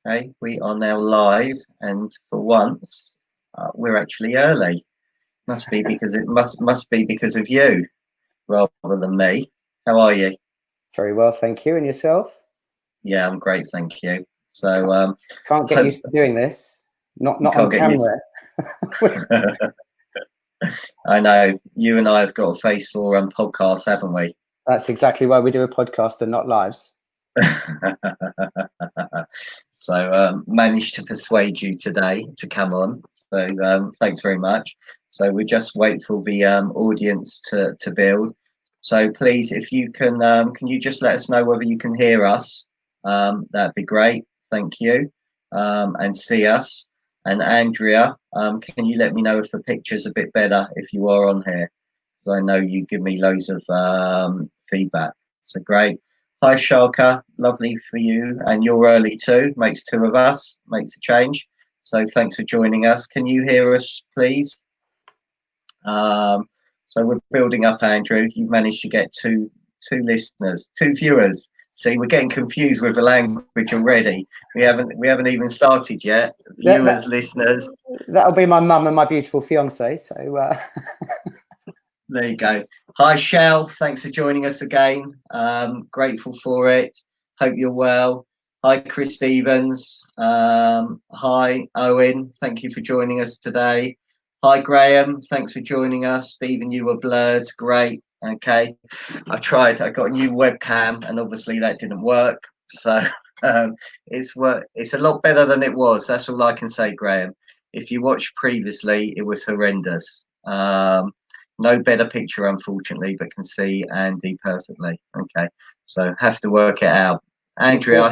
Okay, we are now live, and for once, we're actually early. Must be because it must be because of you rather than me. How are you? Very well, thank you. And yourself? Yeah, I'm great, thank you. So, Can't get hope used to doing this. Not you on can't get used. camera. I know you and I have got a face for podcasts, haven't we? That's exactly why we do a podcast and not lives. So, managed to persuade you today to come on. So, thanks very much. So, we just wait for the audience to build. So, please, if you can you just let us know whether you can hear us? That'd be great. Thank you. And see us. And Andrea, can you let me know if the picture's a bit better if you are on here? Because I know you give me loads of feedback. So great. Hi, Sharka. Lovely for you. And you're early too. Makes two of us. Makes a change. So thanks for joining us. Can you hear us, please? So we're building up, Andrew. You've managed to get two listeners, two viewers. See, we're getting confused with the language already. We haven't even started yet. Viewers, listeners. That'll be my mum and my beautiful fiance. So There you go. Hi, Shell. Thanks for joining us again. Grateful for it. Hope you're well. Hi, Chris Stevens. Hi, Owen. Thank you for joining us today. Hi, Graham. Thanks for joining us. Stephen, you were blurred. Great. Okay. I tried. I got a new webcam, and obviously that didn't work. So it's a lot better than it was. That's all I can say, Graham. If you watched previously, it was horrendous. No better picture, unfortunately, but can see Andy perfectly. Okay, so have to work it out. Andrea,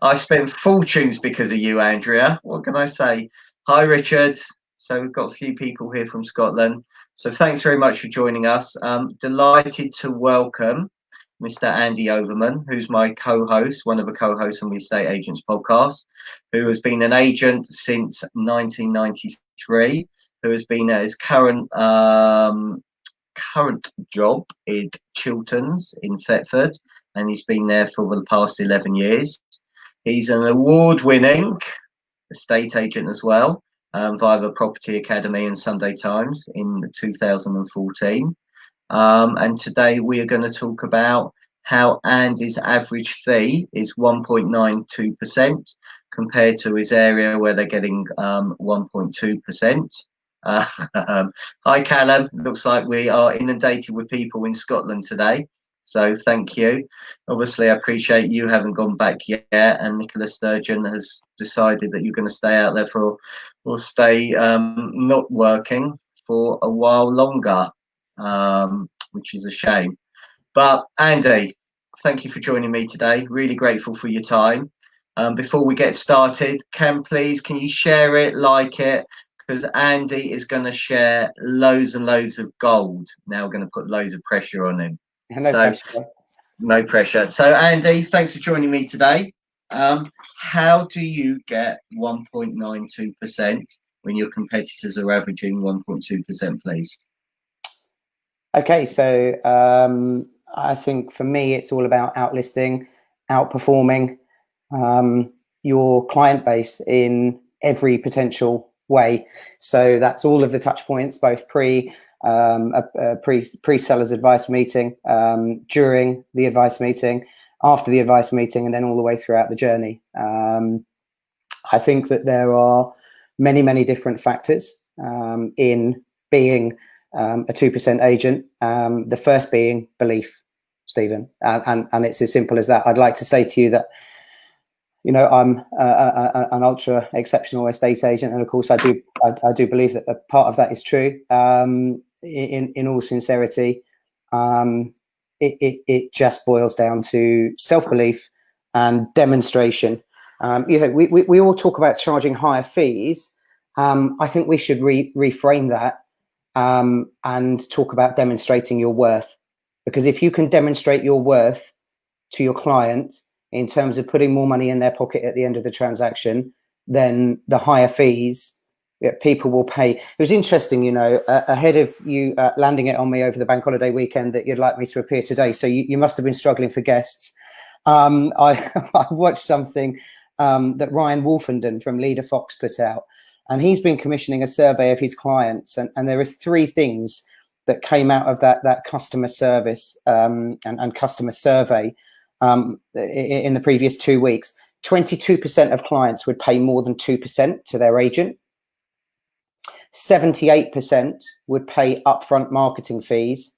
I spent fortunes because of you, Andrea. What can I say? Hi, Richard. So we've got a few people here from Scotland. So thanks very much for joining us. Delighted to welcome Mr. Andy Overman, who's my co-host, one of the co-hosts on the Estate Agents podcast, who has been an agent since 1993. Who has been at his current job in Chilterns in Thetford, and he's been there for the past 11 years. He's an award-winning estate agent as well, via the Property Academy and Sunday Times in 2014. And today we are going to talk about how Andy's average fee is 1.92% compared to his area where they're getting 1.2%. Hi, Callum. Looks like we are inundated with people in Scotland today. So thank you. Obviously, I appreciate you haven't gone back yet. And Nicola Sturgeon has decided that you're going to stay out there or stay not working for a while longer, which is a shame. But Andy, thank you for joining me today. Really grateful for your time. Before we get started, can you share it, like it? Because Andy is going to share loads and loads of gold. Now we're going to put loads of pressure on him. No pressure. So Andy, thanks for joining me today. How do you get 1.92% when your competitors are averaging 1.2%, please? Okay, so I think for me, it's all about outlisting, outperforming your client base in every potential way. So that's all of the touch points, both pre-seller's advice meeting, during the advice meeting, after the advice meeting, and then all the way throughout the journey. I think that there are many different factors in being a 2% agent. The first being belief, Stephen, and it's as simple as that. I'd like to say to you that, you know, I'm an ultra exceptional estate agent, and of course I do believe that a part of that is true. In all sincerity, it just boils down to self-belief and demonstration. You know, we all talk about charging higher fees. I think we should reframe that and talk about demonstrating your worth, because if you can demonstrate your worth to your client in terms of putting more money in their pocket at the end of the transaction, then the higher fees people will pay. It was interesting, you know, ahead of you landing it on me over the bank holiday weekend that you'd like me to appear today. So you must have been struggling for guests. I watched something that Ryan Wolfenden from Leader Fox put out. And he's been commissioning a survey of his clients. And there are 3 things that came out of that customer service and customer survey in the previous 2 weeks. 22% of clients would pay more than 2% to their agent. 78% would pay upfront marketing fees,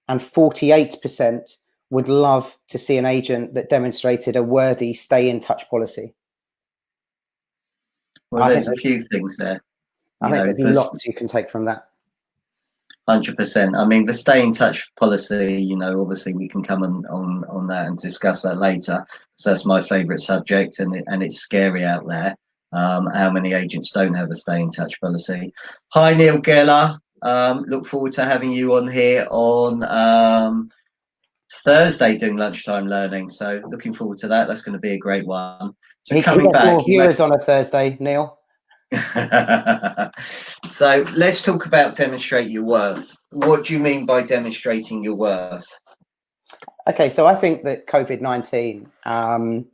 and 48% would love to see an agent that demonstrated a worthy stay in touch policy. Well, there's a few things there. I think there's lots you can take from that. 100%. I mean, the stay in touch policy, you know, obviously we can come on that and discuss that later. So that's my favorite subject, and it's scary out there. How many agents don't have a stay in touch policy? Hi, Neil Geller. Look forward to having you on here on Thursday doing lunchtime learning. So looking forward to that. That's going to be a great one. So coming back, more viewers on a Thursday, Neil. So let's talk about demonstrate your worth. What do you mean by demonstrating your worth? Okay, so I think that COVID-19,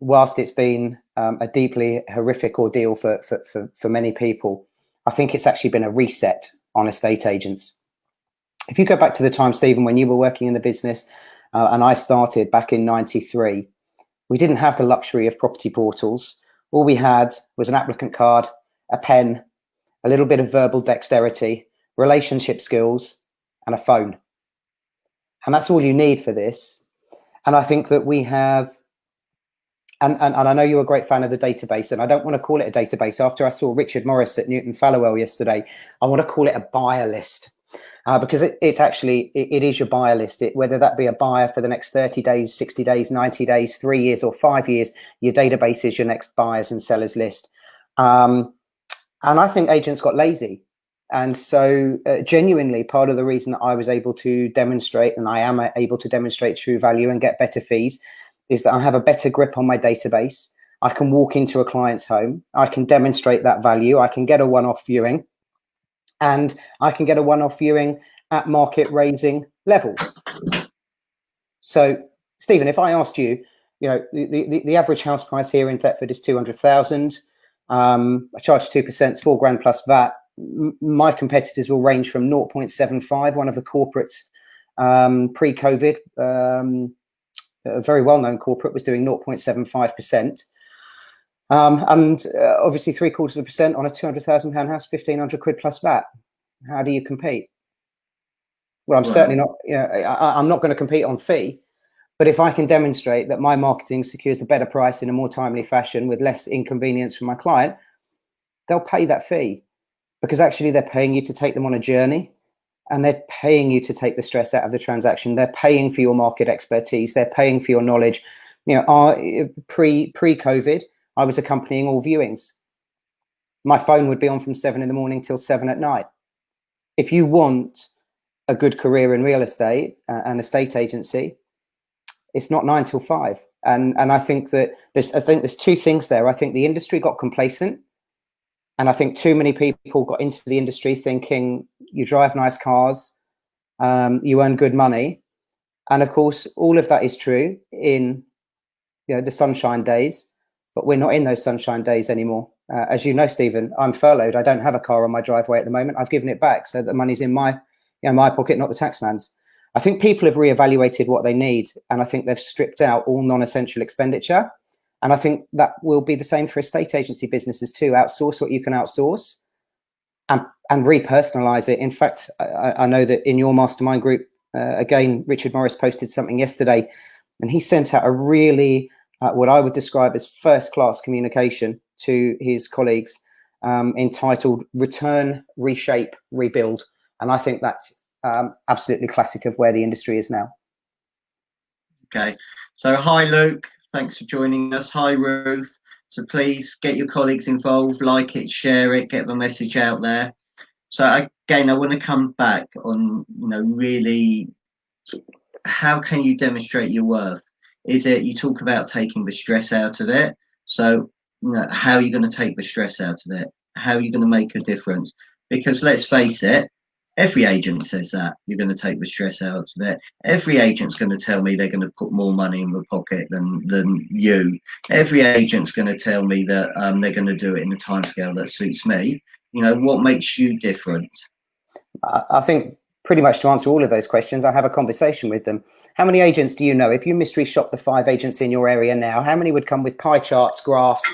whilst it's been a deeply horrific ordeal for many people, I think it's actually been a reset on estate agents. If you go back to the time, Stephen, when you were working in the business and I started back in '93, we didn't have the luxury of property portals. All we had was an applicant card, a pen, a little bit of verbal dexterity, relationship skills, and a phone. And that's all you need for this. And I think that we have, and I know you're a great fan of the database, and I don't want to call it a database. After I saw Richard Morris at Newton Fallowell yesterday, I want to call it a buyer list. Because it's actually, it is your buyer list. Whether that be a buyer for the next 30 days, 60 days, 90 days, 3 years or 5 years, your database is your next buyers and sellers list. And I think agents got lazy. And so genuinely part of the reason that I was able to demonstrate, and I am able to demonstrate true value and get better fees, is that I have a better grip on my database. I can walk into a client's home. I can demonstrate that value. I can get a one-off viewing. And I can get a one-off viewing at market raising levels. So, Stephen, if I asked you, you know, the average house price here in Thetford is 200,000. I charge 2%, it's £4,000 plus VAT. My competitors will range from 0.75. One of the corporates pre-COVID, a very well-known corporate, was doing 0.75%. And obviously 0.75% on a £200,000 house, 1,500 quid plus VAT. How do you compete? Well, I'm certainly not, you know, I'm not going to compete on fee, but if I can demonstrate that my marketing secures a better price in a more timely fashion with less inconvenience for my client, they'll pay that fee, because actually they're paying you to take them on a journey, and they're paying you to take the stress out of the transaction. They're paying for your market expertise. They're paying for your knowledge. You know, pre-COVID, I was accompanying all viewings. My phone would be on from 7 in the morning till 7 at night. If you want a good career in real estate and estate agency, it's not 9 till 5. And I think that there's 2 things there. I think the industry got complacent, and I think too many people got into the industry thinking you drive nice cars, you earn good money, and of course all of that is true in, you know, the sunshine days. But we're not in those sunshine days anymore. As you know, Stephen, I'm furloughed. I don't have a car on my driveway at the moment. I've given it back, so the money's in my pocket, not the taxman's. I think people have reevaluated what they need, and I think they've stripped out all non-essential expenditure. And I think that will be the same for estate agency businesses too. Outsource what you can outsource, and repersonalize it. In fact, I know that in your mastermind group, again, Richard Morris posted something yesterday, and he sent out a really what I would describe as first-class communication to his colleagues, entitled Return, Reshape, Rebuild. And I think that's absolutely classic of where the industry is now. Okay. So hi, Luke. Thanks for joining us. Hi, Ruth. So please get your colleagues involved, like it, share it, get the message out there. So again, I want to come back on, you know, really, how can you demonstrate your worth? Is it, you talk about taking the stress out of it. So, you know, how are you going to take the stress out of it? How are you going to make a difference? Because let's face it, Every agent says that you're going to take the stress out of that. Every agent's going to tell me they're going to put more money in the pocket than you. Every agent's going to tell me that they're going to do it in the timescale that suits me. You know, what makes you different? I think pretty much to answer all of those questions, I have a conversation with them. How many agents do you know? If you mystery shop the 5 agents in your area now, how many would come with pie charts, graphs,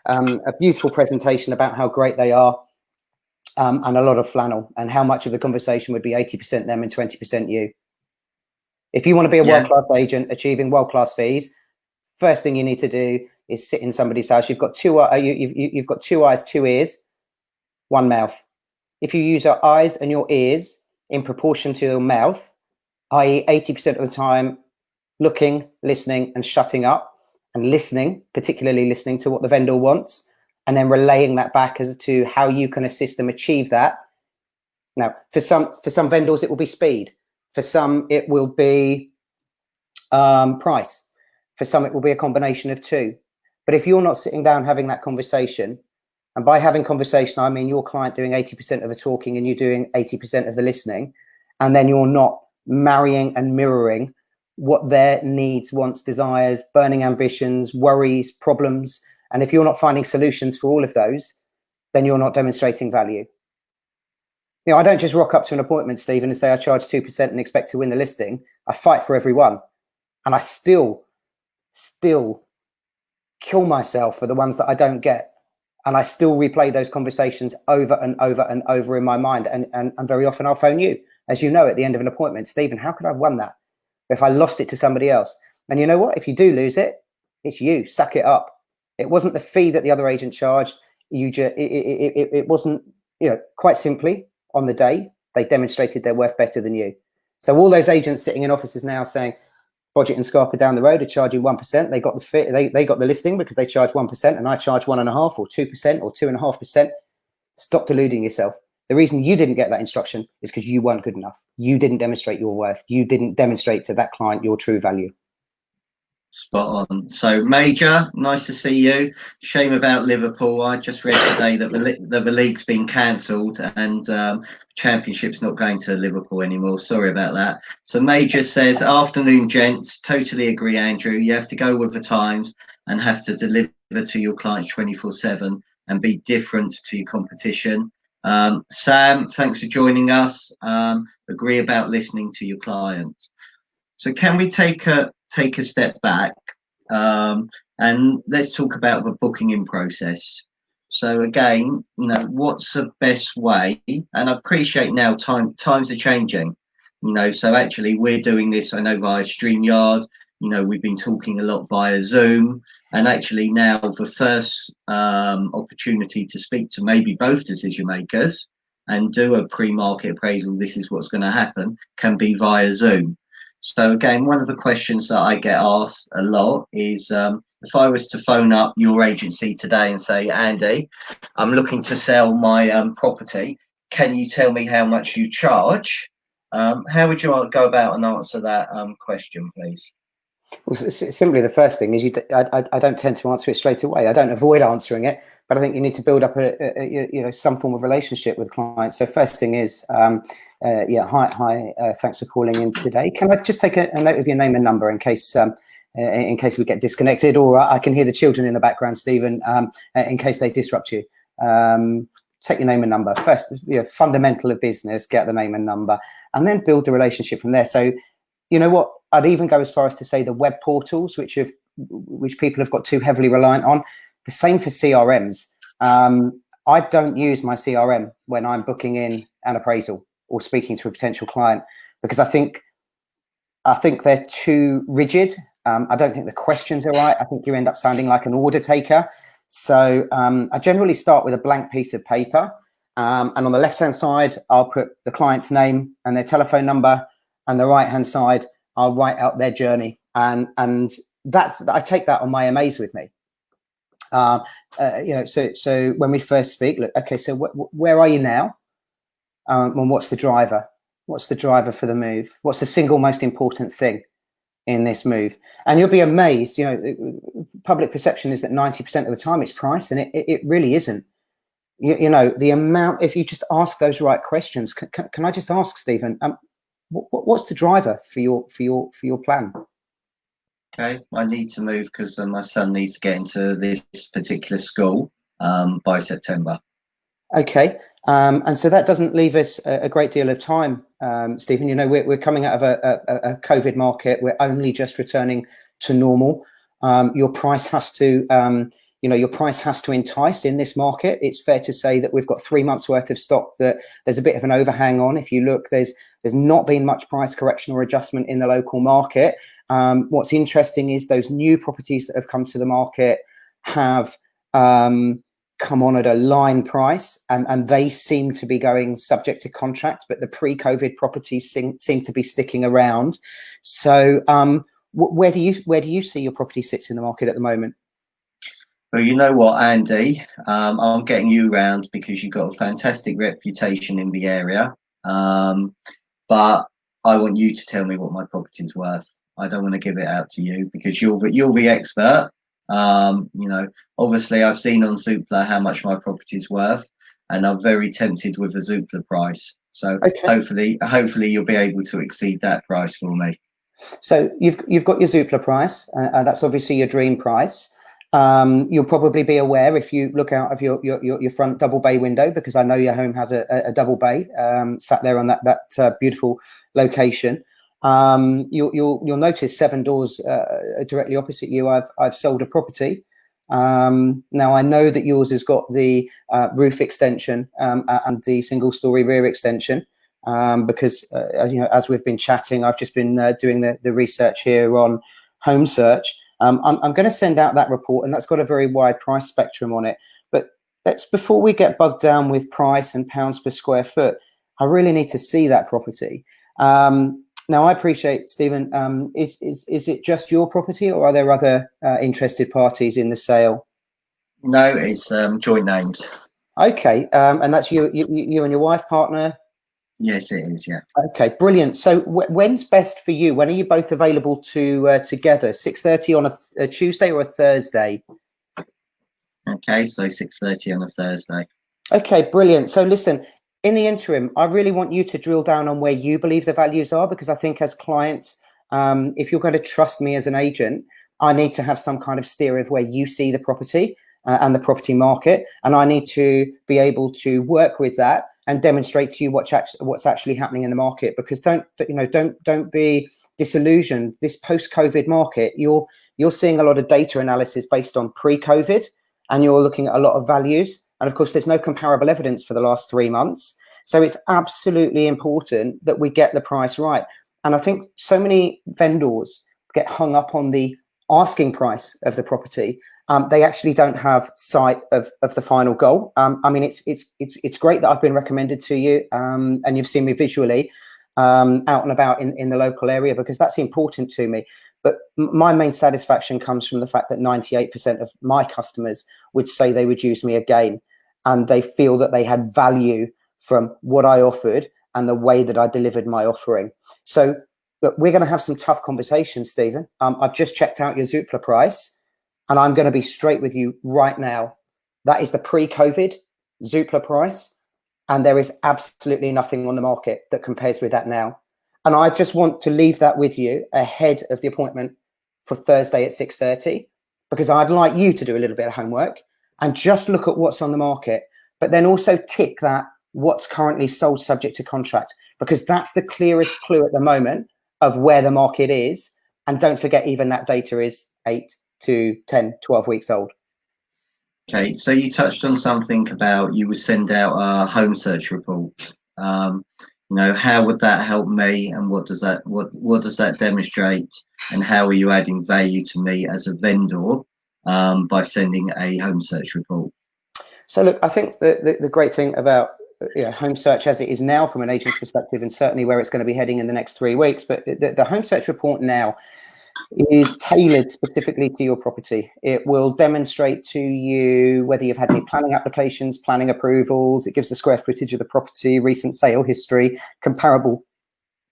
a beautiful presentation about how great they are, and a lot of flannel? And how much of the conversation would be 80% them and 20% you? If you want to be a world-class agent achieving world-class fees, first thing you need to do is sit in somebody's house. You've got you've got 2 eyes, 2 ears, 1 mouth. If you use your eyes and your ears in proportion to your mouth, i.e. 80% of the time looking, listening and shutting up, and listening, particularly listening to what the vendor wants, and then relaying that back as to how you can assist them achieve that. Now, for some vendors, it will be speed. For some, it will be price. For some, it will be a combination of 2. But if you're not sitting down having that conversation, and by having conversation, I mean your client doing 80% of the talking and you doing 80% of the listening, and then you're not marrying and mirroring what their needs, wants, desires, burning ambitions, worries, problems. And if you're not finding solutions for all of those, then you're not demonstrating value. You know, I don't just rock up to an appointment, Stephen, and say I charge 2% and expect to win the listing. I fight for every one. And I still kill myself for the ones that I don't get. And I still replay those conversations over and over and over in my mind. And very often I'll phone you, as you know, at the end of an appointment. Stephen, how could I have won that if I lost it to somebody else? And you know what? If you do lose it, it's you. Suck it up. It wasn't the fee that the other agent charged. It wasn't, you know, quite simply, on the day, they demonstrated their worth better than you. So all those agents sitting in offices now saying, Bodget and Scarpa down the road are charging 1%. They got the fit. They got the listing because they charge 1%, and I charge 1.5% or 2% or 2.5%. Stop deluding yourself. The reason you didn't get that instruction is because you weren't good enough. You didn't demonstrate your worth. You didn't demonstrate to that client your true value. Spot on. So, Major, nice to see you. Shame about Liverpool. I just read today that the league's been cancelled and Championship's not going to Liverpool anymore. Sorry about that. So, Major says, afternoon, gents. Totally agree, Andrew. You have to go with the times and have to deliver to your clients 24/7 and be different to your competition. Sam, thanks for joining us. Agree about listening to your clients. So, can we take a step back and let's talk about the booking in process. So again, you know, what's the best way? And I appreciate now times are changing, you know, so actually we're doing this, I know, via StreamYard, you know, we've been talking a lot via Zoom, and actually now the first opportunity to speak to maybe both decision makers and do a pre-market appraisal, this is what's going to happen, can be via Zoom. So again, one of the questions that I get asked a lot is if I was to phone up your agency today and say, Andy, I'm looking to sell my property, can you tell me how much you charge? How would you go about and answer that question, please? Well, simply the first thing is I don't tend to answer it straight away. I don't avoid answering it, but I think you need to build up some form of relationship with clients. So first thing is, hi, thanks for calling in today. Can I just take a note of your name and number in case we get disconnected, or I can hear the children in the background, Stephen, in case they disrupt you. Take your name and number first. Fundamental of business, get the name and number, and then build the relationship from there. So, you know what? I'd even go as far as to say the web portals, which people have got too heavily reliant on. The same for CRMs. I don't use my CRM when I'm booking in an appraisal or speaking to a potential client, because I think they're too rigid. I don't think the questions are right. I think you end up sounding like an order taker. So I generally start with a blank piece of paper, and on the left-hand side, I'll put the client's name and their telephone number, and the right-hand side, I'll write out their journey. And I take that on my MAs with me. So when we first speak, look, okay, so where are you now? And what's the driver? What's the driver for the move? What's the single most important thing in this move? And you'll be amazed, you know, public perception is that 90% of the time it's price, and it really isn't. you know, the amount, if you just ask those right questions. Can I just ask, Stephen, what's the driver for your plan? Okay, I need to move because my son needs to get into this particular school by September. Okay, and so that doesn't leave us a great deal of time, Stephen. You know, we're coming out of a COVID market. We're only just returning to normal. Your price has to, your price has to entice in this market. It's fair to say that we've got 3 months worth of stock that there's a bit of an overhang on. If you look, there's not been much price correction or adjustment in the local market. What's interesting is those new properties that have come to the market have come on at a line price, and they seem to be going subject to contract, but the pre-COVID properties seem to be sticking around. So where do you see your property sits in the market at the moment? Well, you know what, Andy, I'm getting you round because you've got a fantastic reputation in the area. But I want you to tell me what my property's worth. I don't want to give it out to you because you're the expert. Obviously I've seen on Zoopla how much my property's worth, and I'm very tempted with the Zoopla price. So okay. Hopefully you'll be able to exceed that price for me. So you've got your Zoopla price. That's obviously your dream price. You'll probably be aware if you look out of your front double bay window, because I know your home has a double bay sat there on that beautiful location. You'll notice 7 doors directly opposite you. I've sold a property. Now I know that yours has got the roof extension and the single-story rear extension, because as we've been chatting, I've just been doing the research here on Home Search. I'm going to send out that report, and that's got a very wide price spectrum on it. But before we get bogged down with price and pounds per square foot, I really need to see that property. Now, I appreciate, Stephen, is it just your property, or are there other interested parties in the sale? No, it's joint names. Okay, and that's you and your wife, partner? Yes, it is, yeah. Okay, brilliant. So when's best for you? When are you both available to together? 6:30 on a Tuesday or a Thursday? Okay, so 6:30 on a Thursday. Okay, brilliant. So listen, in the interim, I really want you to drill down on where you believe the values are, because I think as clients, if you're going to trust me as an agent, I need to have some kind of steer of where you see the property and the property market, and I need to be able to work with that and demonstrate to you what's actually happening in the market. Because don't be disillusioned. This post-COVID market, you're seeing a lot of data analysis based on pre-COVID, and you're looking at a lot of values. And of course, there's no comparable evidence for the last 3 months. So it's absolutely important that we get the price right. And I think so many vendors get hung up on the asking price of the property. They actually don't have sight of the final goal. I mean, it's great that I've been recommended to you, and you've seen me visually out and about in the local area, because that's important to me. But my main satisfaction comes from the fact that 98% of my customers would say they would use me again, and they feel that they had value from what I offered and the way that I delivered my offering. So look, we're going to have some tough conversations, Stephen. I've just checked out your Zoopla price, and I'm going to be straight with you right now. That is the pre-COVID Zoopla price, and there is absolutely nothing on the market that compares with that now. And I just want to leave that with you ahead of the appointment for Thursday at 6:30, because I'd like you to do a little bit of homework and just look at what's on the market, but then also tick that what's currently sold subject to contract, because that's the clearest clue at the moment of where the market is. And don't forget, even that data is 8 to 10, 12 weeks old. Okay, so you touched on something about you would send out a home search report. How would that help me, and what does that demonstrate, and how are you adding value to me as a vendor by sending a home search report? So look, I think the great thing about home search as it is now from an agent's perspective, and certainly where it's going to be heading in the next 3 weeks, but the home search report now is tailored specifically to your property. It will demonstrate to you whether you've had any planning applications, planning approvals. It gives the square footage of the property, recent sale history, comparable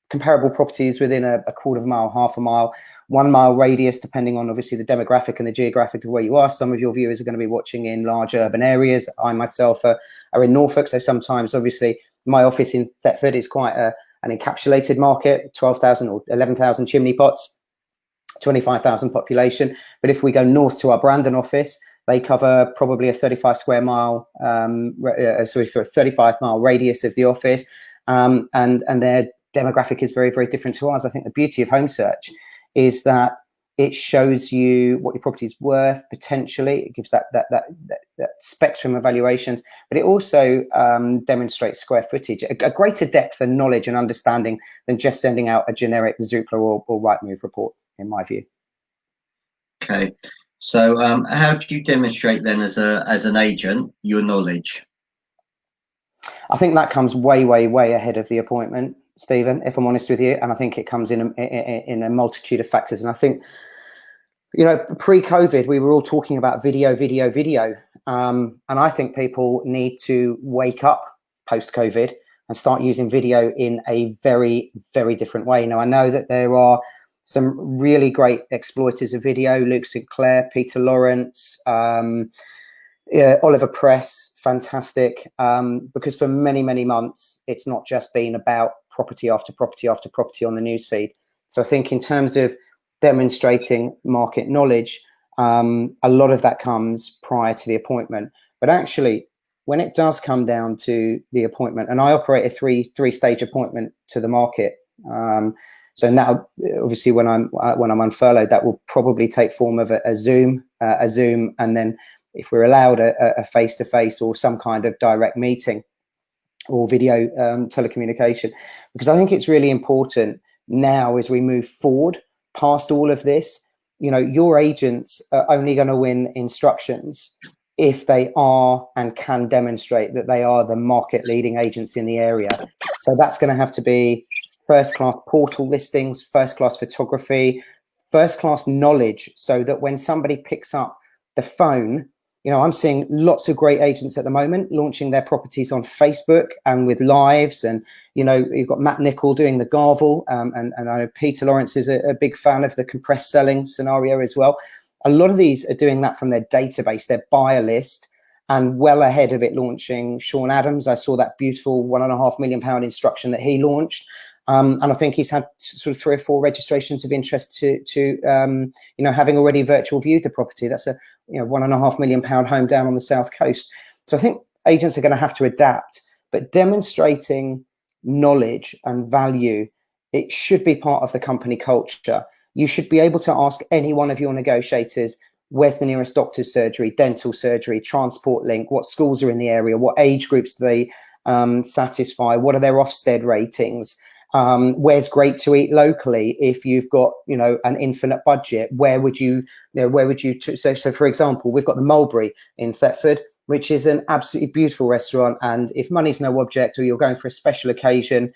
comparable properties within a quarter of a mile, half a mile, 1 mile radius, depending on obviously the demographic and the geographic of where you are. Some of your viewers are going to be watching in large urban areas. I myself are in Norfolk, so sometimes obviously my office in Thetford is quite an encapsulated market, 12,000 or 11,000 chimney pots, 25,000 population. But if we go north to our Brandon office, they cover probably a 35 square mile, 35 mile radius of the office, and their demographic is very, very different to ours. I think the beauty of home search is that it shows you what your property is worth potentially. It gives that spectrum of valuations, but it also demonstrates square footage, a greater depth and knowledge and understanding than just sending out a generic Zoopla or Rightmove report, in my view. Okay, so how do you demonstrate then as an agent your knowledge? I think that comes way, way, way ahead of the appointment, Stephen, if I'm honest with you. And I think it comes in a multitude of factors. And I think, you know, pre-COVID, we were all talking about video. And I think people need to wake up post-COVID and start using video in a very, very different way. Now, I know that there are some really great exploiters of video, Luke Sinclair, Peter Lawrence, Oliver Press, fantastic, because for many, many months, it's not just been about property after property after property on the newsfeed. So I think in terms of demonstrating market knowledge, a lot of that comes prior to the appointment. But actually, when it does come down to the appointment, and I operate a three-stage appointment to the market. So now, obviously, when I'm unfurloughed, that will probably take form of a Zoom, and then if we're allowed a face-to-face or some kind of direct meeting or video telecommunication, because I think it's really important now as we move forward past all of this. You know, your agents are only going to win instructions if they are and can demonstrate that they are the market leading agents in the area. So that's going to have to be first-class portal listings, first-class photography, first-class knowledge, so that when somebody picks up the phone, you know, I'm seeing lots of great agents at the moment launching their properties on Facebook and with lives. And, you know, you've got Matt Nichol doing the Garvel, and I know Peter Lawrence is a big fan of the compressed selling scenario as well. A lot of these are doing that from their database, their buyer list, and well ahead of it launching. Sean Adams, I saw that beautiful £1.5 million instruction that he launched. And I think he's had sort of 3 or 4 registrations of interest to you know, having already virtual viewed the property. That's a, you know, £1.5 million home down on the south coast. So I think agents are going to have to adapt, but demonstrating knowledge and value, it should be part of the company culture. You should be able to ask any one of your negotiators, where's the nearest doctor's surgery, dental surgery, transport link, what schools are in the area, what age groups do they satisfy, what are their Ofsted ratings, where's great to eat locally if you've got, you know, an infinite budget, where would you so for example, we've got the Mulberry in Thetford, which is an absolutely beautiful restaurant, and if money's no object or you're going for a special occasion,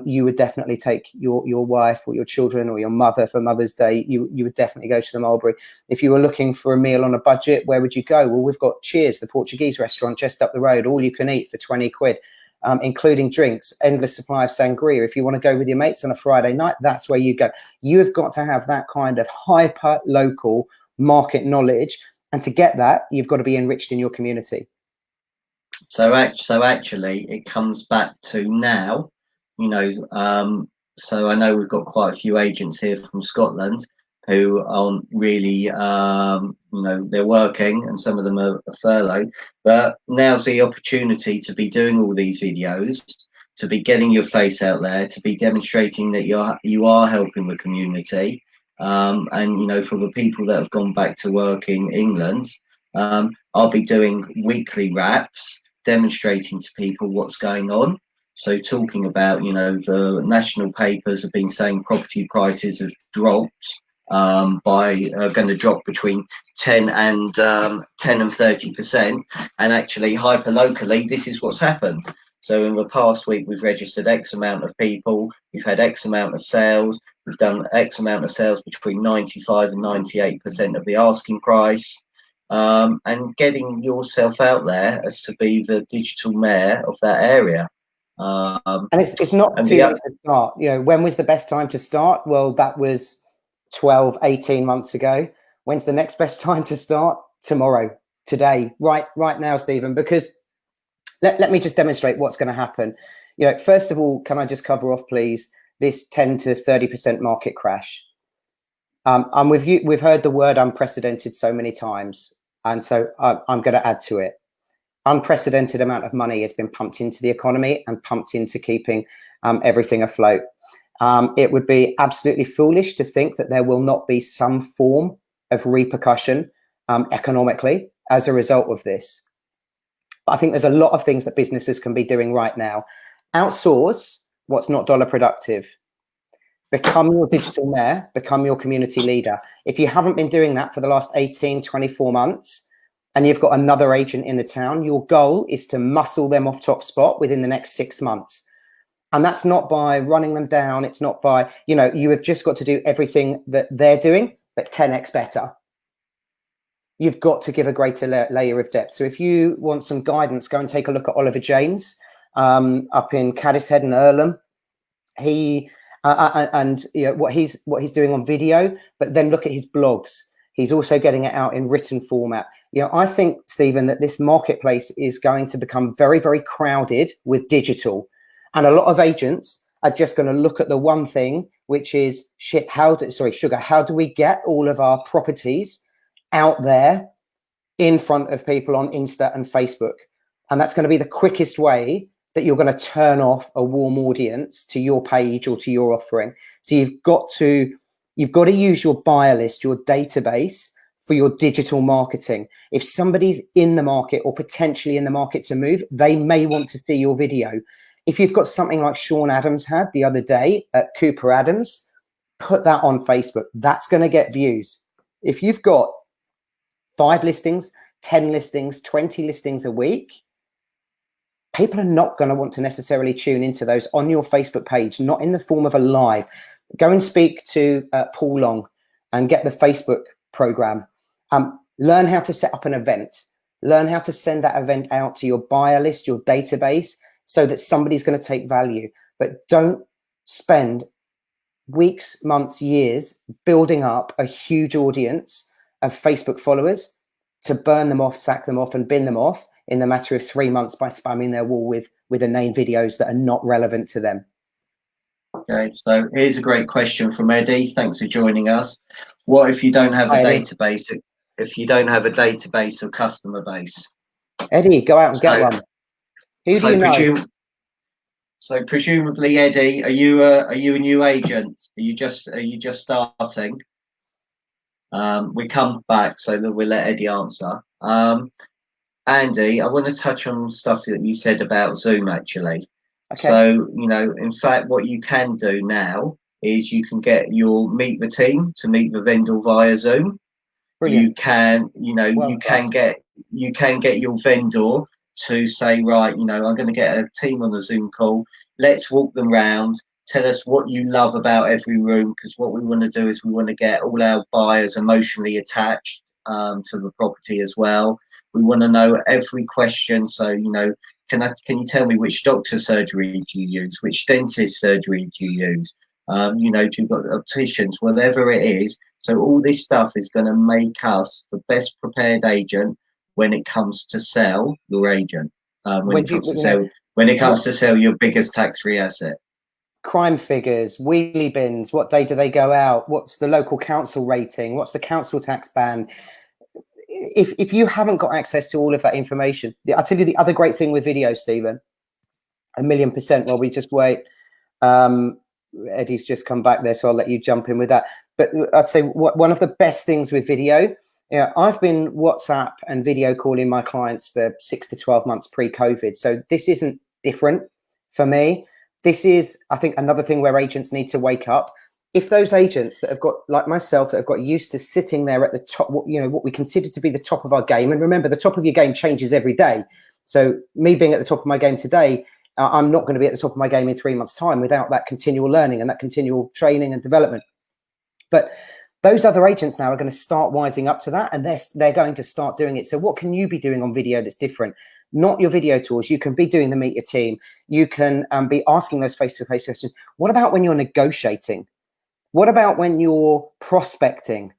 you would definitely take your wife or your children or your mother for Mother's Day. You would definitely go to the Mulberry. If you were looking for a meal on a budget, where would you go? Well, we've got Cheers, the Portuguese restaurant just up the road, all you can eat for 20 quid. Including drinks, endless supply of sangria. If you want to go with your mates on a Friday night, that's where you go. You've got to have that kind of hyper local market knowledge. And to get that, you've got to be enriched in your community. So actually, it comes back to now, you know, so I know we've got quite a few agents here from Scotland who aren't really, you know, they're working and some of them are furloughed, but now's the opportunity to be doing all these videos, to be getting your face out there, to be demonstrating that you are helping the community. And, you know, for the people that have gone back to work in England, I'll be doing weekly wraps, demonstrating to people what's going on. So talking about, you know, the national papers have been saying property prices have dropped by going to drop between 10 and 30%, and actually hyper locally this is what's happened. So in the past week we've registered X amount of people, we've had X amount of sales, we've done X amount of sales between 95 and 98% of the asking price, and getting yourself out there as to be the digital mayor of that area. And it's not too late to start. You know, when was the best time to start? Well, that was 12, 18 months ago. When's the next best time to start? Tomorrow, today, right now, Stephen, because let me just demonstrate what's going to happen. You know, first of all, can I just cover off, please, this 10 to 30% market crash? I'm with you. We've heard the word unprecedented so many times. And so I'm going to add to it. Unprecedented amount of money has been pumped into the economy and pumped into keeping everything afloat. It would be absolutely foolish to think that there will not be some form of repercussion economically as a result of this. But I think there's a lot of things that businesses can be doing right now. Outsource what's not dollar productive. Become your digital mayor, become your community leader. If you haven't been doing that for the last 18, 24 months, and you've got another agent in the town, your goal is to muscle them off top spot within the next 6 months. And that's not by running them down. It's not by, you know, you have just got to do everything that they're doing, but 10x better. You've got to give a greater layer of depth. So if you want some guidance, go and take a look at Oliver James up in Caddishead and Earlham. He and you know what he's doing on video, but then look at his blogs. He's also getting it out in written format. You know, I think, Stephen, that this marketplace is going to become very, very crowded with digital. And a lot of agents are just going to look at the one thing, which is sugar, how do we get all of our properties out there in front of people on Insta and Facebook? And that's going to be the quickest way that you're going to turn off a warm audience to your page or to your offering. So you've got to use your buyer list, your database, for your digital marketing. If somebody's in the market or potentially in the market to move, they may want to see your video. If you've got something like Sean Adams had the other day at Cooper Adams, put that on Facebook. That's going to get views. If you've got 5 listings, 10 listings, 20 listings a week, people are not going to want to necessarily tune into those on your Facebook page, not in the form of a live. Go and speak to Paul Long and get the Facebook program. Learn how to set up an event. Learn how to send that event out to your buyer list, your database, so that somebody's going to take value. But don't spend weeks, months, years building up a huge audience of Facebook followers to burn them off, sack them off, and bin them off in the matter of 3 months by spamming their wall with inane videos that are not relevant to them. Okay, so here's a great question from Eddie. Thanks for joining us. What if you don't have a database? If you don't have a database or customer base? Eddie, go out and get one. Who do you know? So presumably, Eddie, are you a new agent? Are you just starting? We come back so that we'll let Eddie answer. Andy, I want to touch on stuff that you said about Zoom actually. Okay. So, you know, in fact, what you can do now is you can get meet the team to meet the vendor via Zoom. Brilliant. You can, you know, well, you can get your vendor to say, right, you know, I'm going to get a team on a Zoom call. Let's walk them round. Tell us what you love about every room, because what we want to do is we want to get all our buyers emotionally attached to the property as well. We want to know every question. So, you know, can you tell me which doctor surgery do you use? Which dentist surgery do you use? You know, do you've got opticians, whatever it is. So all this stuff is going to make us the best prepared agent when it comes to sell your agent. When it comes to sell your biggest tax-free asset. Crime figures, wheelie bins, what day do they go out? What's the local council rating? What's the council tax ban? If you haven't got access to all of that information, I'll tell you the other great thing with video, Stephen, 1,000,000% while we just wait. Eddie's just come back there, so I'll let you jump in with that. But I'd say one of the best things with video, you know, I've been WhatsApp and video calling my clients for 6 to 12 months pre-COVID. So this isn't different for me. This is, I think, another thing where agents need to wake up. If those agents that have got, like myself, that have got used to sitting there at the top, you know, what we consider to be the top of our game, and remember, the top of your game changes every day. So me being at the top of my game today, I'm not going to be at the top of my game in 3 months' time without that continual learning and that continual training and development. But those other agents now are going to start wising up to that, and they're going to start doing it. So what can you be doing on video that's different? not your video tools. You can be doing the meet your team. You can be asking those face-to-face questions. What about when you're negotiating? What about when you're prospecting?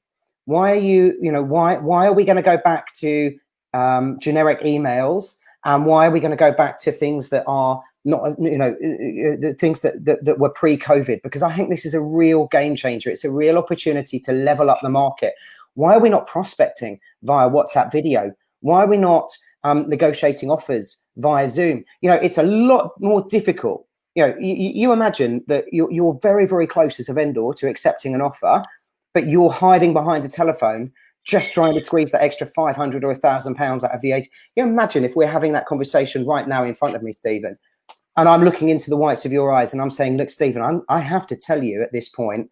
Why are you, why are we going to go back to generic emails? And why are we going to go back to things that are not, things that were pre-COVID? Because I think this is a real game changer. It's a real opportunity to level up the market. Why are we not prospecting via WhatsApp video? Why are we not negotiating offers via Zoom? It's a lot more difficult. You imagine that you're very, very close as a vendor to accepting an offer, but you're hiding behind a telephone, just trying to squeeze that extra 500 or £1,000 out of the agent. Imagine if we're having that conversation right now in front of me, Stephen, and I'm looking into the whites of your eyes and I'm saying, look, Stephen, I have to tell you at this point,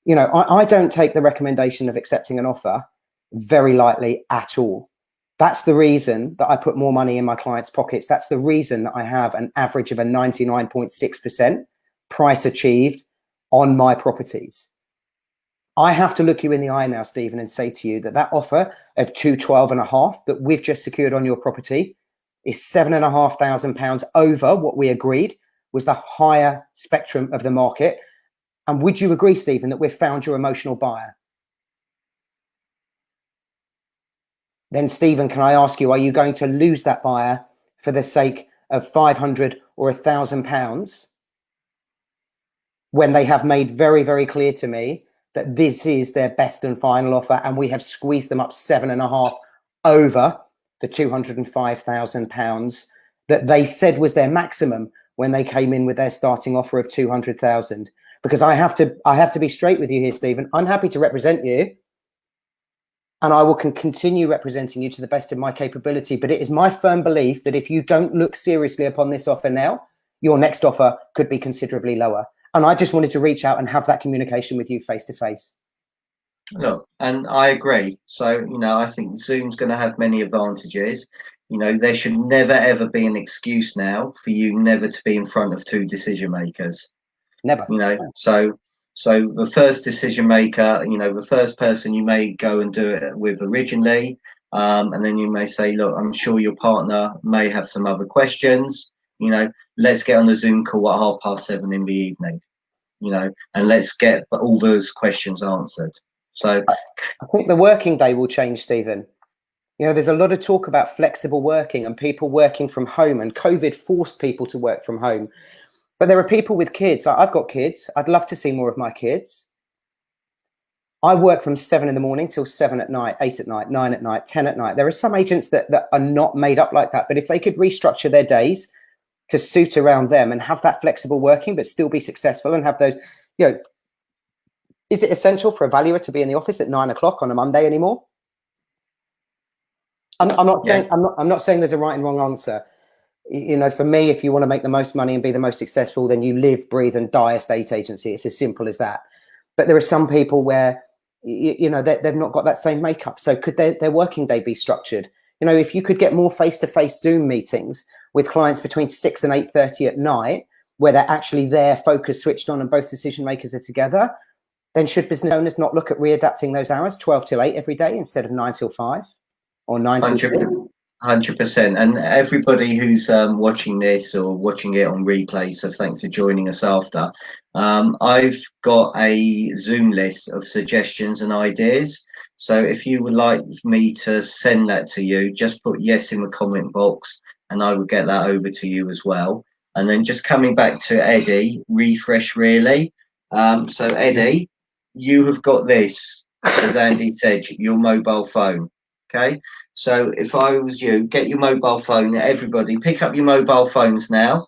I don't take the recommendation of accepting an offer very lightly at all. That's the reason that I put more money in my clients' pockets. That's the reason that I have an average of a 99.6% price achieved on my properties. I have to look you in the eye now, Stephen, and say to you that that offer of 212.5 that we've just secured on your property is £7,500 over what we agreed was the higher spectrum of the market. And would you agree, Stephen, that we've found your emotional buyer? Then, Stephen, can I ask you, are you going to lose that buyer for the sake of 500 or £1,000 when they have made very, very clear to me that this is their best and final offer, and we have squeezed them up 7.5 over the £205,000 that they said was their maximum when they came in with their starting offer of 200,000? Because I have to be straight with you here, Stephen. I'm happy to represent you, and I will continue representing you to the best of my capability. But it is my firm belief that if you don't look seriously upon this offer now, your next offer could be considerably lower. And I just wanted to reach out and have that communication with you face to face. Look, and I agree. So, I think Zoom's going to have many advantages. There should never, ever be an excuse now for you never to be in front of two decision makers. Never. So the first decision maker, the first person you may go and do it with originally, and then you may say, look, I'm sure your partner may have some other questions. Let's get on the Zoom call at 7:30 in the evening, and let's get all those questions answered. So I think the working day will change, Stephen. There's a lot of talk about flexible working and people working from home, and COVID forced people to work from home. But there are people with kids. I've got kids. I'd love to see more of my kids. I work from 7 in the morning till 7 at night, 8 at night, 9 at night, 10 at night. There are some agents that are not made up like that. But if they could restructure their days to suit around them and have that flexible working, but still be successful and have those, is it essential for a valuer to be in the office at 9 o'clock on a Monday anymore? I'm not saying there's a right and wrong answer. For me, if you want to make the most money and be the most successful, then you live, breathe, and die estate agency. It's as simple as that. But there are some people where, they've not got that same makeup. So could their working day be structured? If you could get more face-to-face Zoom meetings with clients between 6 and 8:30 at night, where they're actually there, focused, switched on, and both decision makers are together, then should business owners not look at readapting those hours 12 till 8 every day instead of 9 till 5 or 9 till 6? 100%. And everybody who's watching this or watching it on replay, so thanks for joining us after. I've got a Zoom list of suggestions and ideas. So if you would like me to send that to you, just put yes in the comment box and I will get that over to you as well. And then just coming back to Eddie, refresh really. So Eddie, you have got this, as Andy said, your mobile phone. Okay, so if I was you, get your mobile phone. Everybody, pick up your mobile phones now.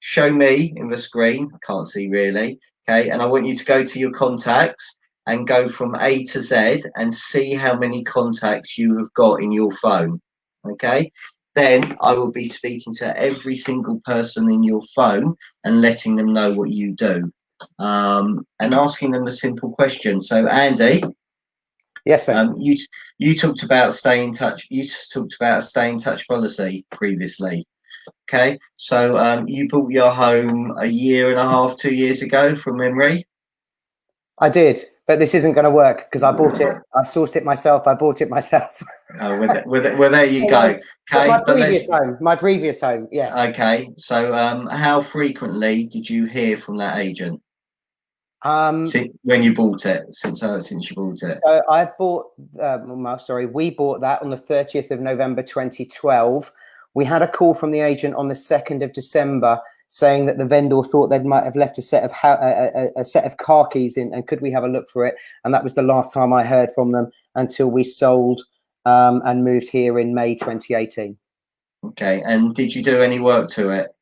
Show me in the screen. I can't see really. Okay, and I want you to go to your contacts and go from A to Z and see how many contacts you have got in your phone. Okay, then I will be speaking to every single person in your phone and letting them know what you do, and asking them a simple question. So, Andy. Yes, ma'am. You talked about staying in touch. You talked about a stay in touch policy previously. Okay, so you bought your home a year and a half, 2 years ago, from memory. I did, but this isn't going to work because I bought it. I sourced it myself. I bought it myself. Oh, well, there you go. But Okay, my previous home, yes. Okay, so how frequently did you hear from that agent when you bought it? Since you bought it. So I bought. We bought that on the 30th of November 2012. We had a call from the agent on the 2nd of December saying that the vendor thought they might have left a set of car keys in, and could we have a look for it? And that was the last time I heard from them until we sold and moved here in May 2018. Okay, and did you do any work to it?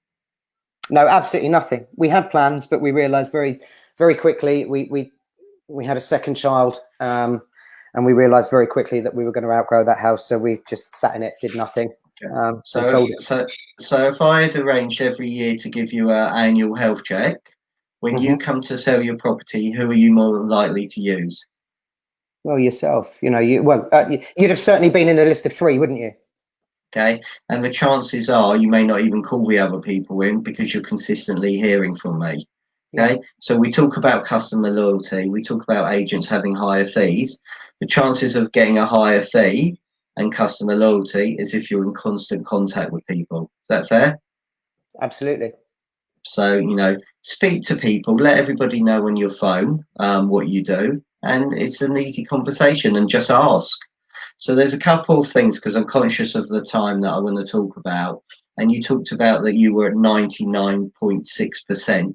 No, absolutely nothing. We had plans, but we realised very, very quickly we had a second child, and we realised very quickly that we were going to outgrow that house. So we just sat in it, did nothing. So if I had arranged every year to give you an annual health check, when you come to sell your property, who are you more likely to use? Well, yourself. You'd have certainly been in the list of 3, wouldn't you? Okay, and the chances are you may not even call the other people in because you're consistently hearing from me. Okay, so we talk about customer loyalty, we talk about agents having higher fees. The chances of getting a higher fee and customer loyalty is if you're in constant contact with people. Is that fair? Absolutely. So, speak to people, let everybody know on your phone what you do, and it's an easy conversation, and just ask. So there's a couple of things, because I'm conscious of the time, that I want to talk about. And you talked about that you were at 99.6%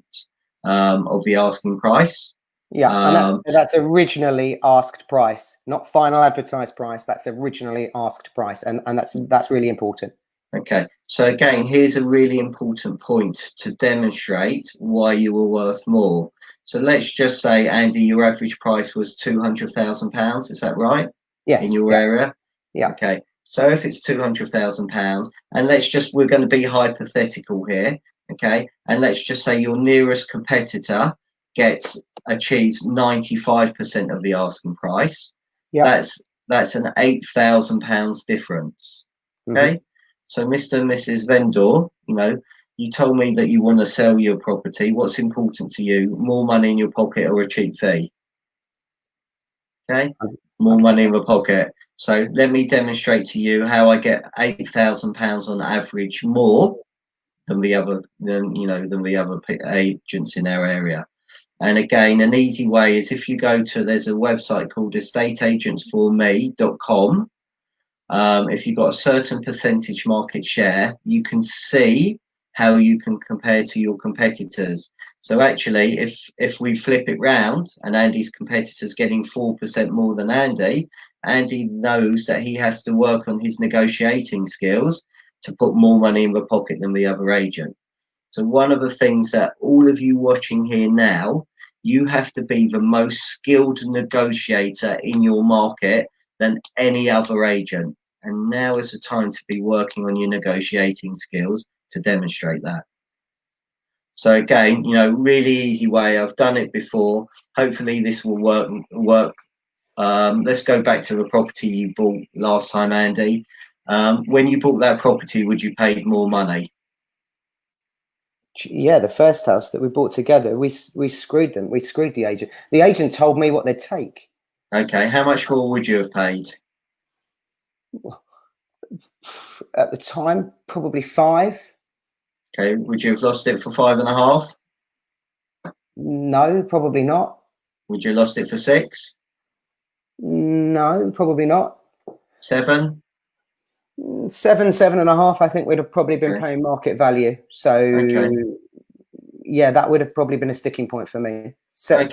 of the asking price. Yeah, and that's originally asked price, not final advertised price. That's originally asked price, and that's really important. Okay, so again, here's a really important point to demonstrate why you were worth more. So let's just say, Andy, your average price was £200,000. Is that right? Yes. In your area? Yeah. Okay. So if it's £200,000, and we're going to be hypothetical here, okay? And let's just say your nearest competitor achieves 95% of the asking price. Yeah. That's an £8,000 difference. Okay. So Mr. and Mrs. Vendor, you told me that you want to sell your property. What's important to you? More money in your pocket or a cheap fee? Okay. More money in the pocket. So let me demonstrate to you how I get £8,000 on average more than the other agents in our area. And again, an easy way is if you go to, there's a website called estateagentsforme.com. If you've got a certain percentage market share, you can see how you can compare to your competitors. So actually, if we flip it round and Andy's competitors getting 4% more than Andy, Andy knows that he has to work on his negotiating skills to put more money in the pocket than the other agent. So one of the things that all of you watching here now, you have to be the most skilled negotiator in your market than any other agent. And now is the time to be working on your negotiating skills to demonstrate that. So again, really easy way. I've done it before. Hopefully this will work. Let's go back to the property you bought last time, Andy. When you bought that property, would you pay more money? Yeah, the first house that we bought together, we screwed them. We screwed the agent. The agent told me what they'd take. Okay, how much more would you have paid? At the time, probably 5. Okay, would you have lost it for 5.5? No, probably not. Would you have lost it for 6? No, probably not. 7? 7.5. I think we'd have probably been paying market value. So yeah, that would have probably been a sticking point for me. 7.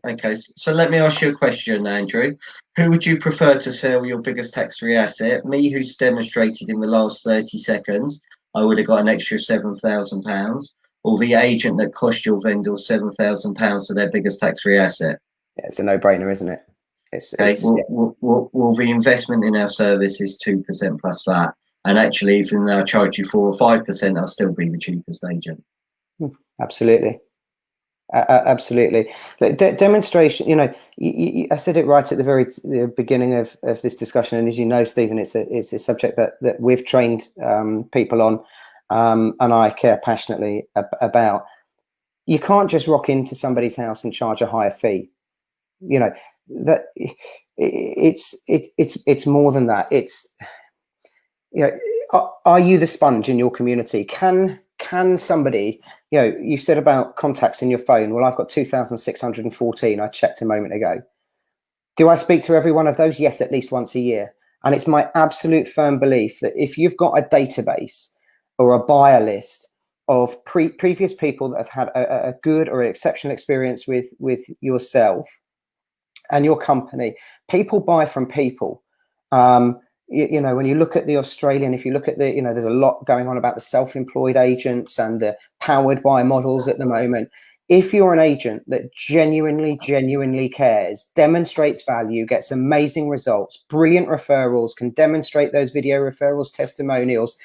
Okay, so let me ask you a question, Andrew. Who would you prefer to sell your biggest tax-free asset? Me, who's demonstrated in the last 30 seconds, I would have got an extra £7,000, or the agent that cost your vendor £7,000 for their biggest tax-free asset? Yeah, it's a no-brainer, isn't it? Well, the investment in our service is 2% plus that, and actually, even though I charge you 4 or 5%, I'll still be the cheapest agent. Absolutely. Absolutely. Demonstration, I said it right at the very beginning of this discussion, and as you know, Stephen, it's a subject that we've trained people on, and I care passionately about. You can't just rock into somebody's house and charge a higher fee. You know, that it's more than that. It's, you know, are you the sponge in your community? Can somebody, you know, you said about contacts in your phone. Well, I've got 2,614. I checked a moment ago. Do I speak to every one of those? Yes, at least once a year. And it's my absolute firm belief that if you've got a database or a buyer list of previous people that have had a good or an exceptional experience with yourself and your company, people buy from people. You know, when you look at the Australian, if you look at the, you know, there's a lot going on about the self-employed agents and the powered by models at the moment. If you're an agent that genuinely cares, demonstrates value, gets amazing results, brilliant referrals, can demonstrate those video referrals, testimonials,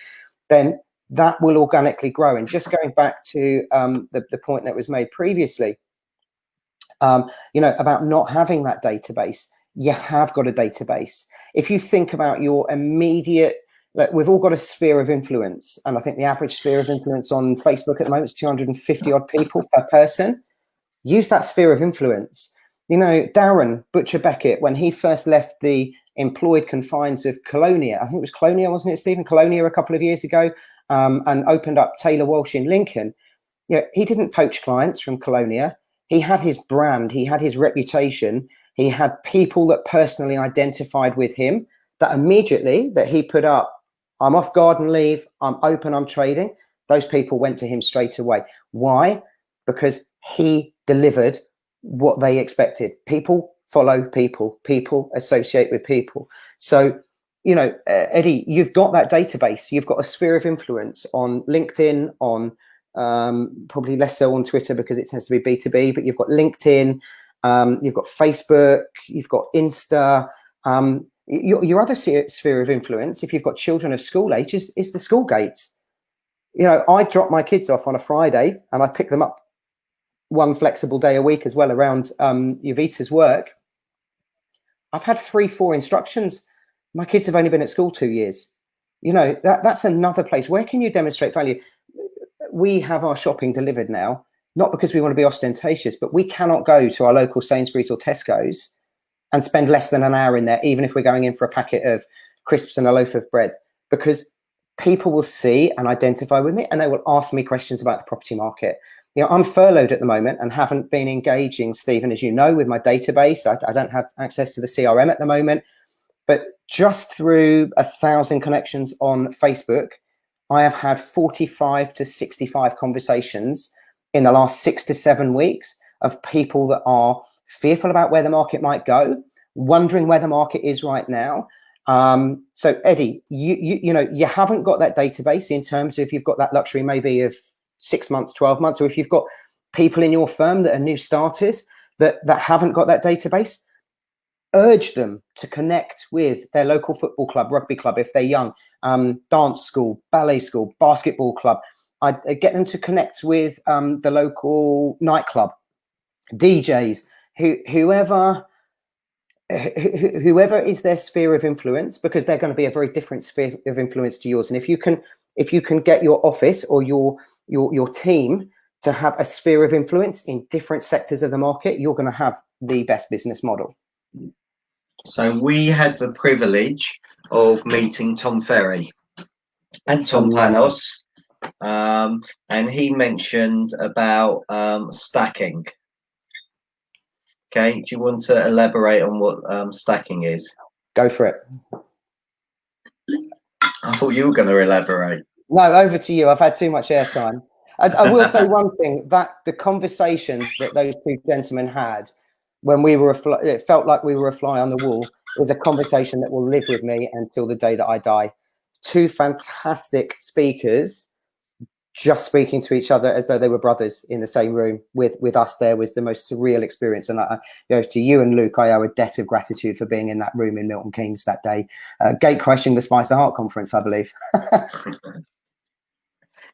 then that will organically grow. And just going back to the point that was made previously, you know, about not having that database, you have got a database. If you think about your immediate, like, we've all got a sphere of influence, and I think the average sphere of influence on Facebook at the moment is 250 odd people per person. Use that sphere of influence. You know, Darren Butcher Beckett, when he first left the employed confines of Colonia, I think it was Colonia, wasn't it, Stephen? Colonia a couple of years ago, and opened up Taylor Walsh in Lincoln. You know, he didn't poach clients from Colonia. He had his brand, he had his reputation, he had people that personally identified with him, that immediately that he put up, I'm off garden leave, I'm open, I'm trading. Those people went to him straight away. Why? Because he delivered what they expected. People follow people, people associate with people. So, you know, Eddie, you've got that database, you've got a sphere of influence on LinkedIn, on probably less so on Twitter because it tends to be B2B, but you've got LinkedIn, you've got Facebook, you've got Insta. Your other sphere of influence, if you've got children of school age, is the school gates. You know, I drop my kids off on a Friday and I pick them up one flexible day a week as well around Jovita's work. I've had 3-4 instructions. My kids have only been at school 2 years. You know, that's another place. Where can you demonstrate value? We have our shopping delivered now, not because we want to be ostentatious, but we cannot go to our local Sainsbury's or Tesco's and spend less than an hour in there, even if we're going in for a packet of crisps and a loaf of bread, because people will see and identify with me and they will ask me questions about the property market. You know, I'm furloughed at the moment and haven't been engaging, Stephen, as you know, with my database. I don't have access to the CRM at the moment, but just through 1,000 connections on Facebook, I have had 45 to 65 conversations in the last 6 to 7 weeks of people that are fearful about where the market might go, wondering where the market is right now. So Eddie, you know, you haven't got that database in terms of, you've got that luxury maybe of 6 months, 12 months, or if you've got people in your firm that are new starters that haven't got that database, urge them to connect with their local football club, rugby club if they're young, dance school, ballet school, basketball club. I get them to connect with the local nightclub, DJs, whoever is their sphere of influence, because they're going to be a very different sphere of influence to yours. And if you can get your office or your team to have a sphere of influence in different sectors of the market, you're going to have the best business model. So we had the privilege of meeting Tom Ferry and Tom Panos, and he mentioned about stacking. Okay, do you want to elaborate on what stacking is? Go for it. I thought you were going to elaborate. No, over to you. I've had too much airtime. I will say one thing, that the conversation that those two gentlemen had when we were it felt like we were a fly on the wall, is a conversation that will live with me until the day that I die. Two fantastic speakers just speaking to each other as though they were brothers in the same room with us. There was the most surreal experience. And you know, to you and Luke, I owe a debt of gratitude for being in that room in Milton Keynes that day. Gate crashing the Spice the Heart conference, I believe.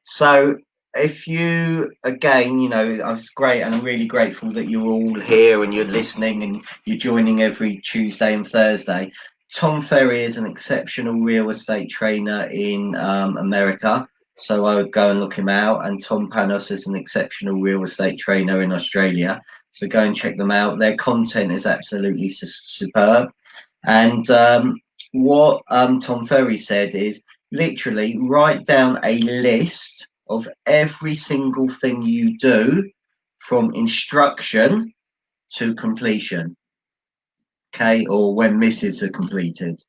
So if you, again, you know, it's great, and I'm really grateful that you're all here and you're listening and you're joining every Tuesday and Thursday. Tom Ferry is an exceptional real estate trainer in America. So I would go and look him out. And Tom Panos is an exceptional real estate trainer in Australia. So go and check them out. Their content is absolutely superb. And what Tom Ferry said is literally write down a list of every single thing you do from instruction to completion. Okay, or when missives are completed,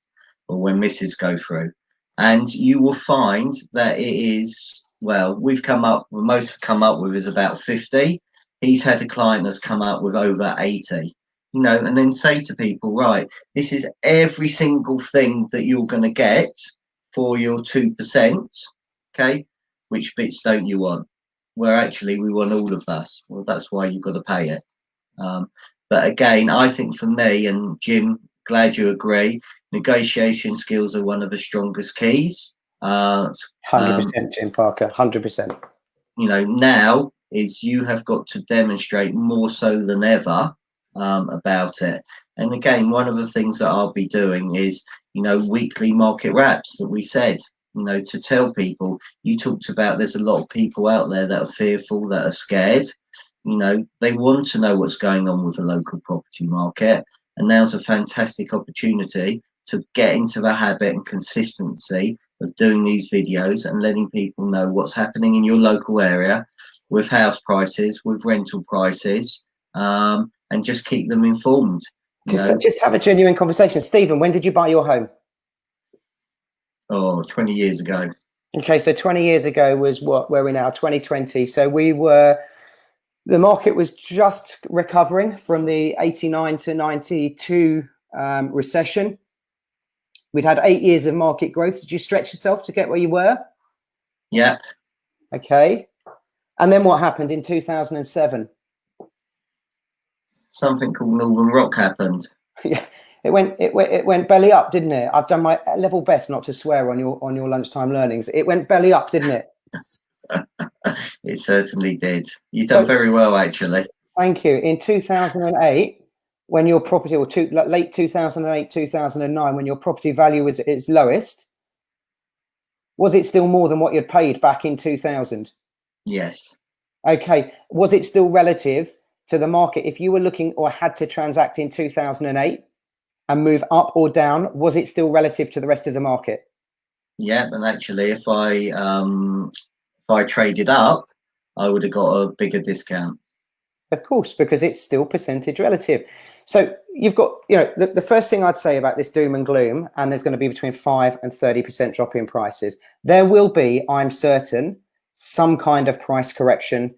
or when missives go through, and you will find that it is, well, we've come up, the most we've come up with is about 50. He's had a client that's come up with over 80, and then say to people, right, this is every single thing that you're going to get for your 2%. Okay, which bits don't you want? Where actually we want all of us. Well, that's why you've got to pay it. But again, I think for me, and Jim, glad you agree, negotiation skills are one of the strongest keys. 100%, Jim Parker, 100%. Now is you have got to demonstrate more so than ever about it. And again, one of the things that I'll be doing is, weekly market wraps that we said, to tell people. You talked about there's a lot of people out there that are fearful, that are scared. They want to know what's going on with the local property market, and now's a fantastic opportunity to get into the habit and consistency of doing these videos and letting people know what's happening in your local area with house prices, with rental prices, and just keep them informed. Just have a genuine conversation. Stephen, when did you buy your home? 20 years ago. Okay, so 20 years ago was what? Where are we now? 2020. So the market was just recovering from the 89 to 92 recession. We'd had 8 years of market growth. Did you stretch yourself to get where you were? Yeah. Okay. And then what happened in 2007? Something called Northern Rock happened. Yeah, it went belly up, didn't it? I've done my level best not to swear on your lunchtime learnings. It went belly up, didn't it? It certainly did. You've done very well, actually. Thank you. In 2008, when your property, or late 2008, 2009, when your property value was at its lowest, was it still more than what you'd paid back in 2000? Yes. Okay. Was it still relative to the market? If you were looking or had to transact in 2008 and move up or down, was it still relative to the rest of the market? Yeah, and actually, if I traded up, I would have got a bigger discount. Of course, because it's still percentage relative. So you've got, the first thing I'd say about this doom and gloom, and there's going to be between 5 and 30% drop in prices. There will be, I'm certain, some kind of price correction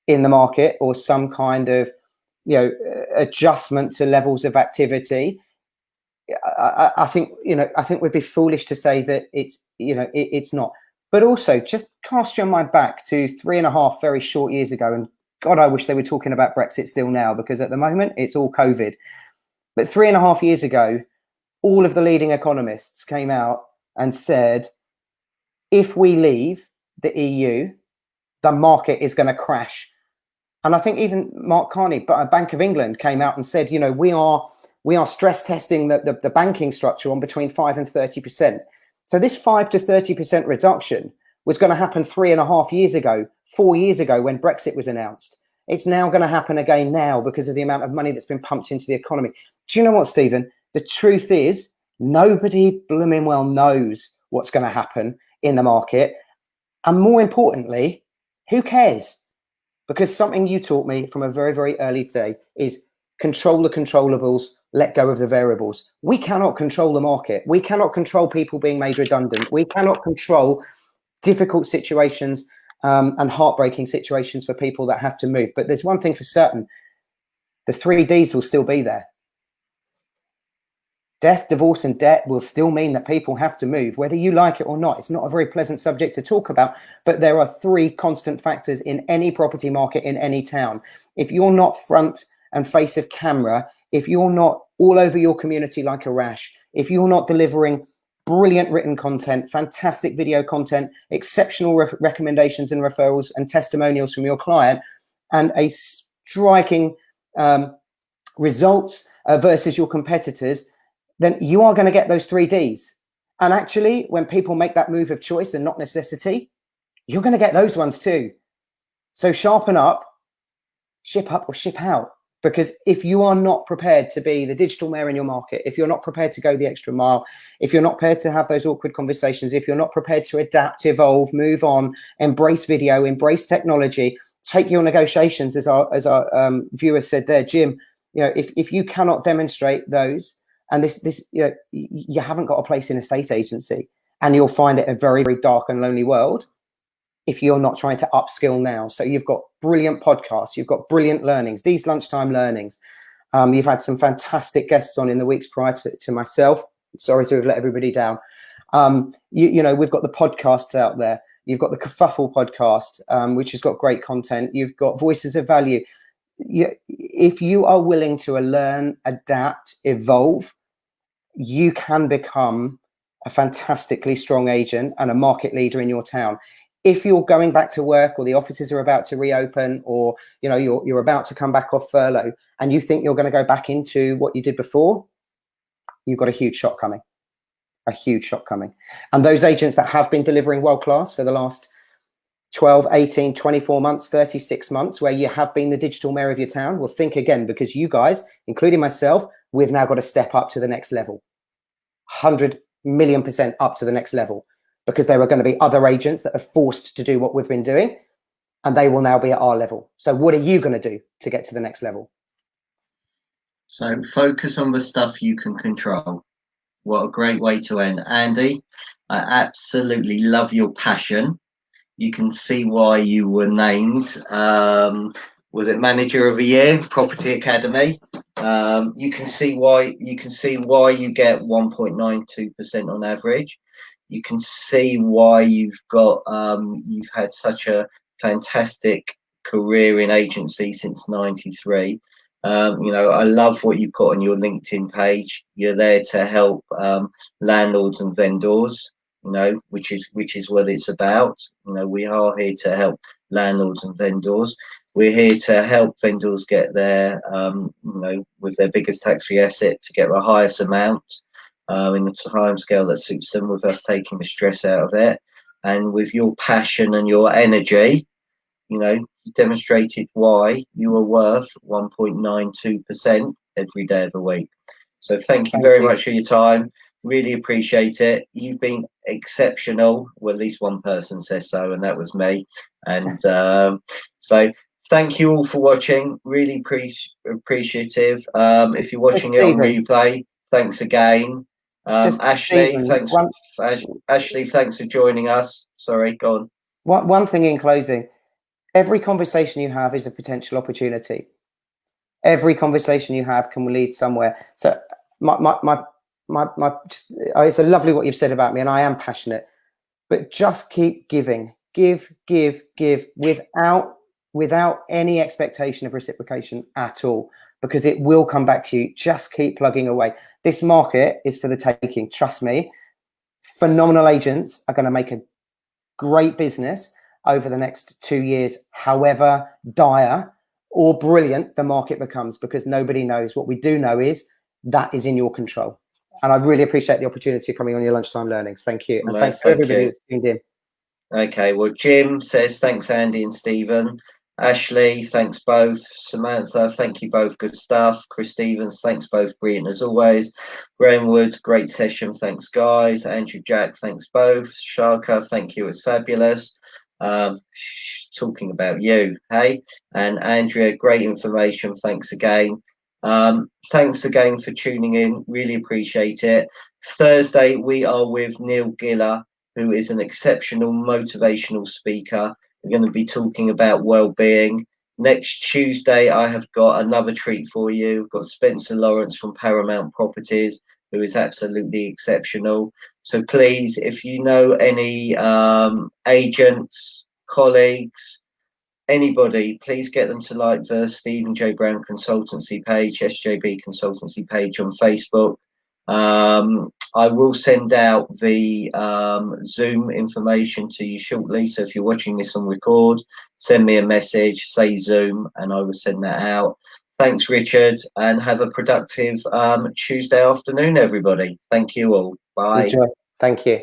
in the market, or some kind of, adjustment to levels of activity. I think we'd be foolish to say that it's not. But also, just cast your mind back to 3.5 very short years ago, and God, I wish they were talking about Brexit still now, because at the moment it's all COVID. But 3.5 years ago, all of the leading economists came out and said, if we leave the EU, the market is going to crash. And I think even Mark Carney, Bank of England, came out and said, we are stress testing the banking structure on between 5 and 30%. So this 5 to 30% reduction was going to happen 3.5 years ago, 4 years ago, when Brexit was announced. It's now going to happen again now because of the amount of money that's been pumped into the economy. Do you know what, Stephen? The truth is, nobody blooming well knows what's going to happen in the market. And more importantly, who cares? Because something you taught me from a very, very early day is control the controllables, let go of the variables. We cannot control the market. We cannot control people being made redundant. We cannot control difficult situations and heartbreaking situations for people that have to move. But there's one thing for certain: the 3 Ds will still be there. Death, divorce, and debt will still mean that people have to move, whether you like it or not. It's not a very pleasant subject to talk about, but there are 3 constant factors in any property market in any town. If you're not front and face of camera, if you're not all over your community like a rash, if you're not delivering brilliant written content, fantastic video content, exceptional recommendations and referrals and testimonials from your client, and a striking results versus your competitors, then you are going to get those 3 Ds. And actually, when people make that move of choice and not necessity, you're going to get those ones too. So sharpen up or ship out. Because if you are not prepared to be the digital mayor in your market, if you're not prepared to go the extra mile, if you're not prepared to have those awkward conversations, if you're not prepared to adapt, evolve, move on, embrace video, embrace technology, take your negotiations, as our viewer said there, Jim, you know, if you cannot demonstrate those, and this you know, you haven't got a place in a estate agency, and you'll find it a very, very dark and lonely world if you're not trying to upskill now. So you've got brilliant podcasts, you've got brilliant learnings, these lunchtime learnings. You've had some fantastic guests on in the weeks prior to myself. Sorry to have let everybody down. You know, we've got the podcasts out there. You've got the Kerfuffle podcast, which has got great content. You've got Voices of Value. If you are willing to learn, adapt, evolve, you can become a fantastically strong agent and a market leader in your town. If you're going back to work, or the offices are about to reopen, or you know you're about to come back off furlough, and you think you're going to go back into what you did before, you've got a huge shock coming. A huge shock coming. And those agents that have been delivering world class for the last 12, 18, 24 months, 36 months, where you have been the digital mayor of your town, will think again, because you guys, including myself, we've now got to step up to the next level. 100,000,000% up to the next level. Because there are going to be other agents that are forced to do what we've been doing, and they will now be at our level. So what are you going to do to get to the next level? So focus on the stuff you can control. What a great way to end. Andy, I absolutely love your passion. You can see why you were named, was it Manager of the Year, Property Academy. You can see why you get 1.92% on average. You can see why you've had such a fantastic career in agency since '93. You know, I love what you put on your LinkedIn page. You're there to help landlords and vendors, you know, which is what it's about. You know, we are here to help landlords and vendors. We're here to help vendors get their, you know, with their biggest tax-free asset, to get the highest amount in the time scale that suits them, with us taking the stress out of it. And with your passion and your energy, you know, you demonstrated why you are worth 1.92% every day of the week. So thank you very much for your time. Really appreciate it. You've been exceptional. Well, at least one person says so, and that was me. And so thank you all for watching. Really appreciative. If you're watching it on replay, thanks again. Ashley, thanks for joining us. Sorry, go on. One thing in closing. Every conversation you have is a potential opportunity. Every conversation you have can lead somewhere. So it's a lovely what you've said about me, and I am passionate, but just keep giving, give without any expectation of reciprocation at all, because it will come back to you. Just keep plugging away. This market is for the taking. Trust me. Phenomenal agents are going to make a great business over the next 2 years, however dire or brilliant the market becomes, because nobody knows. What we do know is that is in your control. And I really appreciate the opportunity of coming on your lunchtime learnings. Thank you. And thanks to everybody that's tuned in. Okay, well, Jim says thanks, Andy and Stephen. Ashley, thanks both. Samantha, thank you both. Good stuff. Chris Stevens, thanks both. Brilliant as always. Graham Wood, great session. Thanks, guys. Andrew Jack, thanks both. Sharka, thank you. It's fabulous. Talking about you, hey? And Andrea, great information. Thanks again. Thanks again for tuning in. Really appreciate it. Thursday, we are with Neil Giller, who is an exceptional motivational speaker. We're going to be talking about well-being. Next Tuesday, I have got another treat for you. We've got Spencer Lawrence from Paramount Properties, who is absolutely exceptional. So please, if you know any agents, colleagues, anybody, please get them to like the Stephen J. Brown Consultancy page, SJB Consultancy page on Facebook. I will send out the Zoom information to you shortly. So if you're watching this on record, send me a message, say Zoom, and I will send that out. Thanks, Richard, and have a productive Tuesday afternoon, everybody. Thank you all. Bye. Enjoy. Thank you.